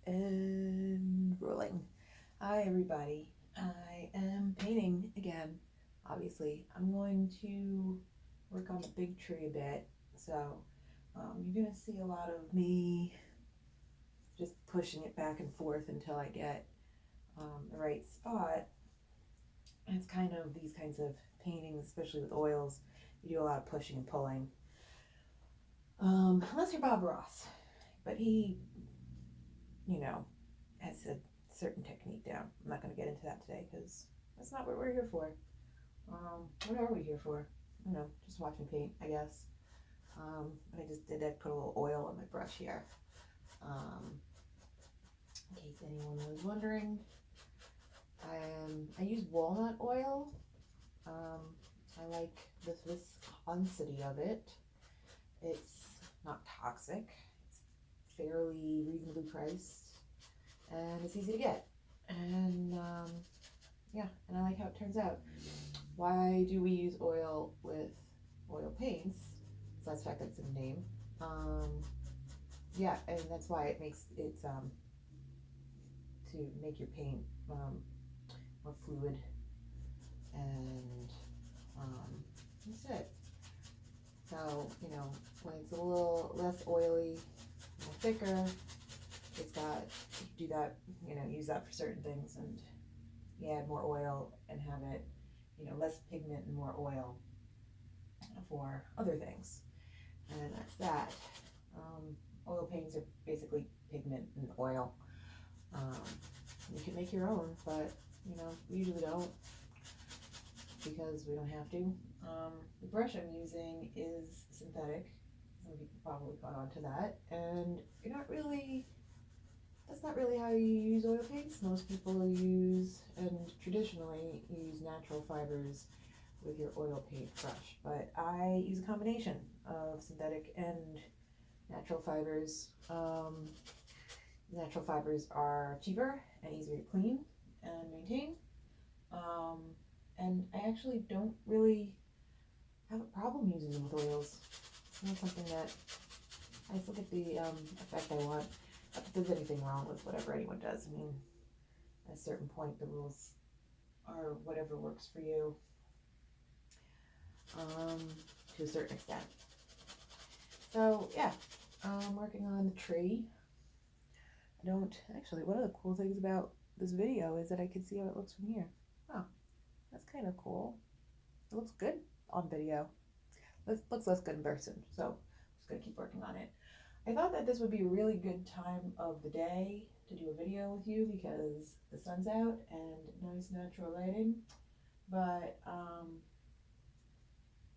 And rolling. Hi everybody. I am painting again. Obviously, I'm going to work on the big tree a bit. So you're gonna see a lot of me just pushing it back and forth until I get the right spot. And it's kind of these kinds of paintings, especially with oils, you do a lot of pushing and pulling. Unless you're Bob Ross, but he, has a certain technique down. I'm not going to get into that today because that's not what we're here for. What are we here for? I don't know, just watch me paint, I guess. What I just did, I put a little oil on my brush here. In case anyone was wondering, I use walnut oil. I like the viscosity of it. It's not toxic. It's fairly reasonably priced, and it's easy to get. And and I like how it turns out. Why do we use oil with oil paints? Besides the fact that it's in the name. And that's why it makes it to make your paint more fluid, and that's it. So, when it's a little less oily, more thicker, it's got, you do that, use that for certain things, and you add more oil and have it, less pigment and more oil for other things. And that's that. Oil paints are basically pigment and oil. You can make your own, but, we usually don't because we don't have to. The brush I'm using is synthetic. Some people probably caught on to that. And that's not really how you use oil paints. Most people traditionally use natural fibers with your oil paint brush. But I use a combination of synthetic and natural fibers. Natural fibers are cheaper and easier to clean and maintain. And I actually don't really have a problem using them with oils. It's not something that I still get the effect I want. Not that there's anything wrong with whatever anyone does. I mean, at a certain point, the rules are whatever works for you, to a certain extent. So yeah, I'm working on the tree. One of the cool things about this video is that I can see how it looks from here. Oh, that's kind of cool. It looks good on video. It looks less good in person, so I'm just gonna keep working on it. I thought that this would be a really good time of the day to do a video with you because the sun's out and nice natural lighting, but I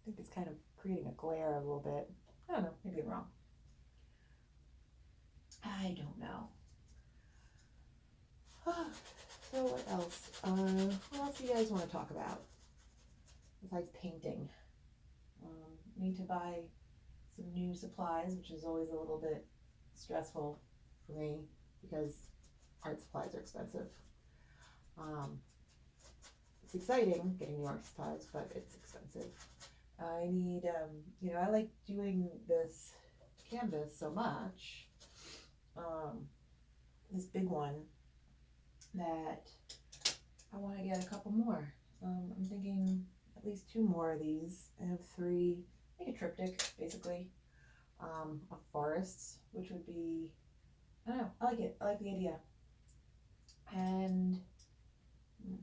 think it's kind of creating a glare a little bit. I don't know, maybe I'm wrong. I don't know. So what else? What else do you guys want to talk about besides painting? Need to buy some new supplies, which is always a little bit stressful for me because art supplies are expensive. It's exciting getting new art supplies, but it's expensive. I need, I like doing this canvas so much, this big one, that I want to get a couple more. I'm thinking at least 2 more of these. I have 3, like a triptych, basically, of forests, which would be, I don't know, I like it. I like the idea. And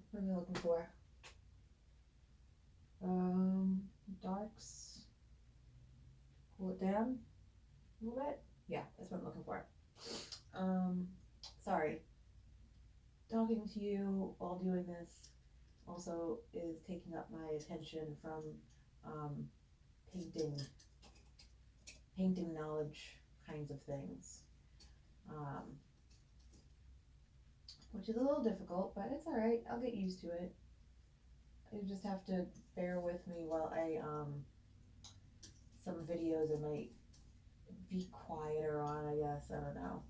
what am I looking for? Darks. Cool it down a little bit. Yeah, that's what I'm looking for. Sorry. Talking to you while doing this also is taking up my attention from painting knowledge kinds of things, which is a little difficult, but it's all right. I'll get used to it. You just have to bear with me while some videos I might be quieter on, I guess. I don't know.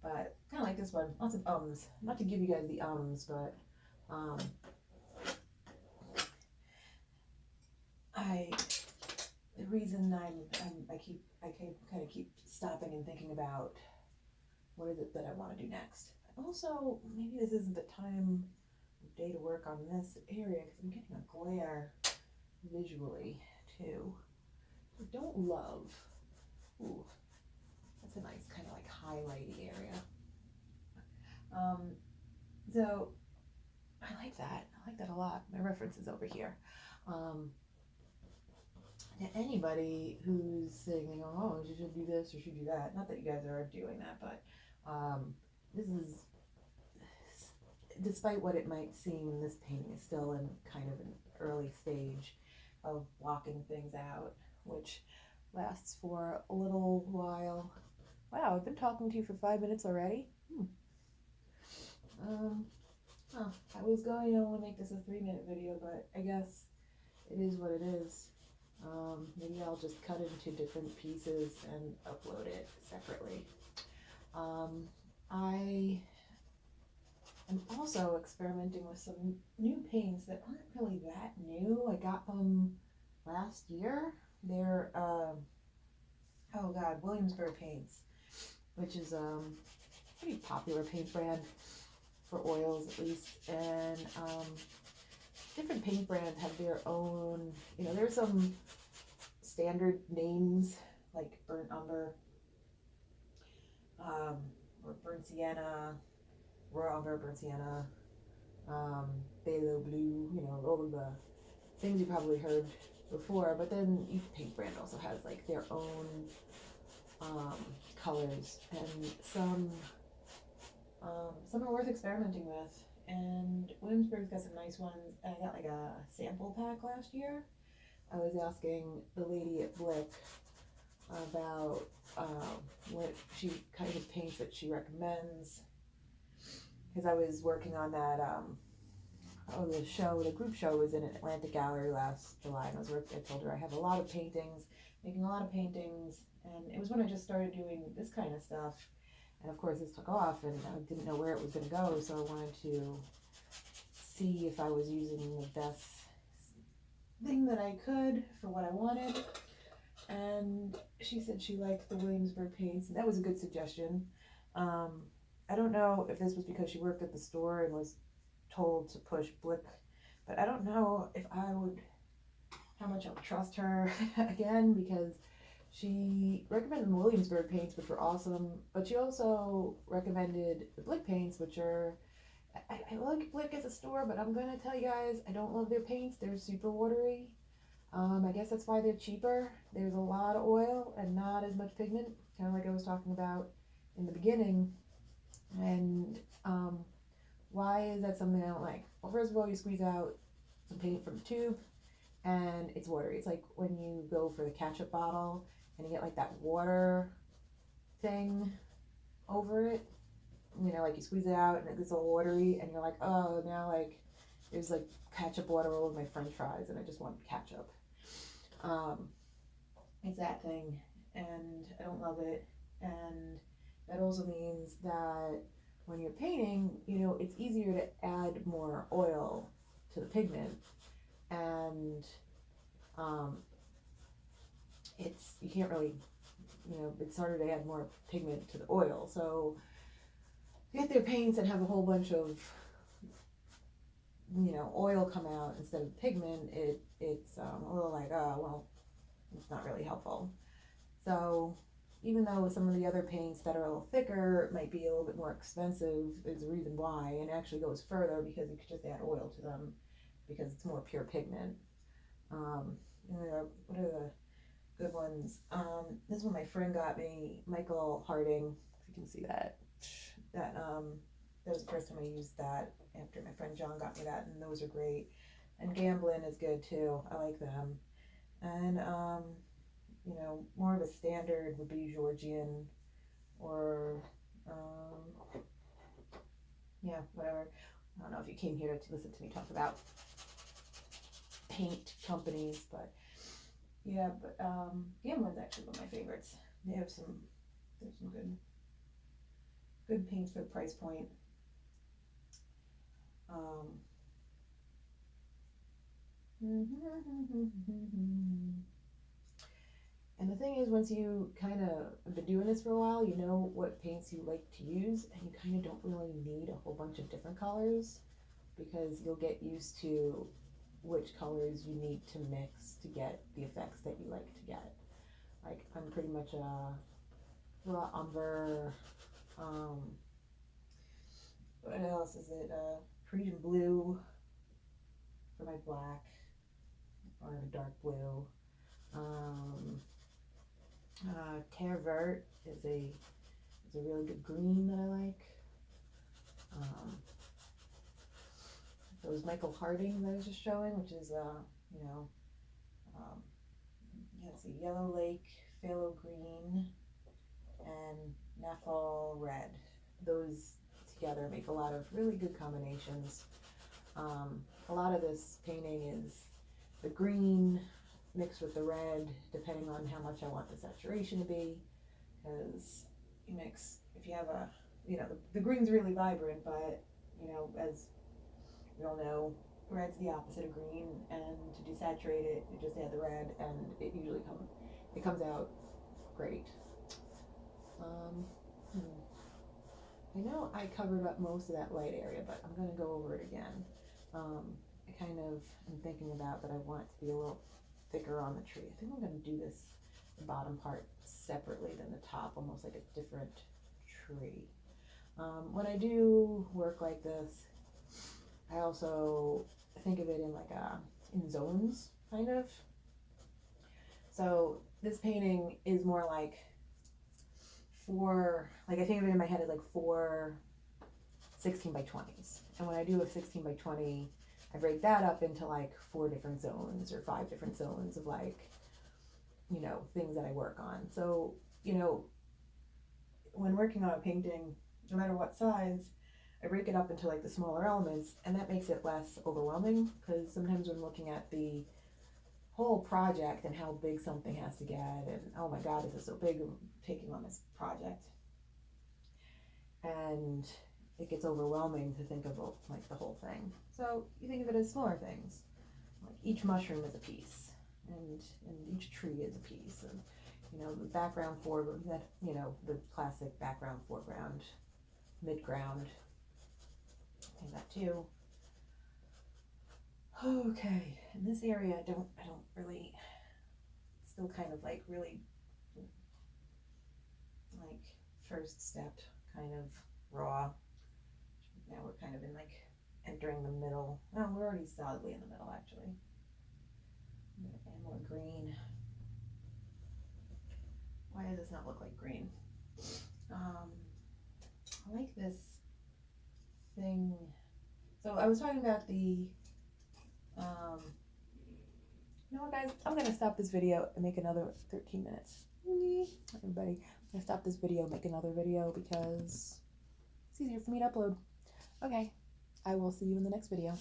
But kind of like this one, lots of ums. Not to give you guys the ums, but the reason I kind of keep stopping and thinking about what is it that I want to do next. Also, maybe this isn't the time of day to work on this area because I'm getting a glare visually too. I don't love. Ooh, that's a nice kind of like highlighty area. So I like that. I like that a lot. My reference is over here. Anybody who's saying, oh, you should do this or should do that. Not that you guys are doing that, but this is, despite what it might seem, this painting is still in kind of an early stage of blocking things out, which lasts for a little while. Wow, I've been talking to you for 5 minutes already. I was going to only make this a 3-minute video, but I guess it is what it is. Maybe I'll just cut it into different pieces and upload it separately. I am also experimenting with some new paints that aren't really that new. I got them last year. They're, Williamsburg Paints, which is a pretty popular paint brand for oils at least. And different paint brands have their own, there's some standard names like burnt umber, or burnt sienna, raw umber, burnt sienna, phthalo blue, all of the things you probably heard before. But then each paint brand also has like their own colors, and some are worth experimenting with. And Williamsburg's got some nice ones. I got like a sample pack last year. I was asking the lady at Blick about what kind of paints that she recommends, because I was working on that. The group show was in an Atlantic Gallery last July, and I told her I have a lot of paintings, making a lot of paintings, and it was when I just started doing this kind of stuff. And of course this took off, and I didn't know where it was going to go, so I wanted to see if I was using the best thing that I could for what I wanted. And she said she liked the Williamsburg paints, and that was a good suggestion. I don't know if this was because she worked at the store and was told to push Blick, but I don't know how much I would trust her again, because she recommended the Williamsburg paints, which were awesome, but she also recommended the Blick paints, which are, I like Blick as a store, but I'm going to tell you guys, I don't love their paints. They're super watery. I guess that's why they're cheaper. There's a lot of oil and not as much pigment, kind of like I was talking about in the beginning. And why is that something I don't like? Well, first of all, you squeeze out some paint from a tube, and it's watery. It's like when you go for the ketchup bottle and you get like that water thing over it. Like you squeeze it out and it gets all watery, and you're like, oh, now like there's like ketchup water all over my french fries and I just want ketchup. It's that thing, and I don't love it. And that also means that when you're painting, it's easier to add more oil to the pigment, and you can't really, it's harder to add more pigment to the oil. So you get their paints and have a whole bunch of oil come out instead of pigment. It's a little like, oh well, it's not really helpful. So even though some of the other paints that are a little thicker might be a little bit more expensive, there's a reason why, and it actually goes further because you could just add oil to them because it's more pure pigment. What are the good ones? This one my friend got me, Michael Harding, if you can see that. That was the first time I used that after my friend John got me that, and those are great. And Gamblin is good too. I like them. And more of a standard would be Georgian, or whatever. I don't know if you came here to listen to me talk about paint companies, but Gamblin's actually one of my favorites. There's some good paints for the price point. And the thing is, once you kind of have been doing this for a while, you know what paints you like to use, and you kind of don't really need a whole bunch of different colors, because you'll get used to which colors you need to mix to get the effects that you like to get. Like, I'm pretty much a raw umber, what else is it, Parisian blue for my black, or a dark blue. Terre Verte is a really good green that I like. Those Michael Harding that I was just showing, which is you know, let's see, Yellow Lake, Phthalo Green, and Naphthol Red. Those together make a lot of really good combinations. A lot of this painting is the green mixed with the red, depending on how much I want the saturation to be, because you mix, if you have a, you know, the green's really vibrant, but, you know, as we all know, red's the opposite of green, and to desaturate it, you just add the red, and it usually comes out great. I know I covered up most of that light area, but I'm going to go over it again. I kind of am thinking about that I want it to be a little thicker on the tree. I think I'm going to do this, the bottom part, separately than the top, almost like a different tree. When I do work like this, I also think of it in like in zones, kind of. So this painting is more like I think of it in my head as like 4 16 by 20s. And when I do a 16 by 20, I break that up into like 4 different zones or 5 different zones of like, you know, things that I work on. So, you know, when working on a painting, no matter what size, I break it up into like the smaller elements, and that makes it less overwhelming, because sometimes when looking at the whole project and how big something has to get, and oh my god, this is so big, I'm taking on this project, and it gets overwhelming to think of like the whole thing. So you think of it as smaller things, like each mushroom is a piece, and each tree is a piece, and you know, the background foreground, that, you know, the classic background foreground, midground, and that too. Okay, in this area, I don't really, still kind of like really, like first step, kind of raw. Now we're kind of in like entering the middle. Oh, we're already solidly in the middle, actually. I'm gonna add more green. Why does this not look like green? I like this thing. So I was talking about the, you know what, guys? I'm going to stop this video and make another 13 minutes. Everybody, I'm going to stop this video, make another video, because it's easier for me to upload. Okay, I will see you in the next video.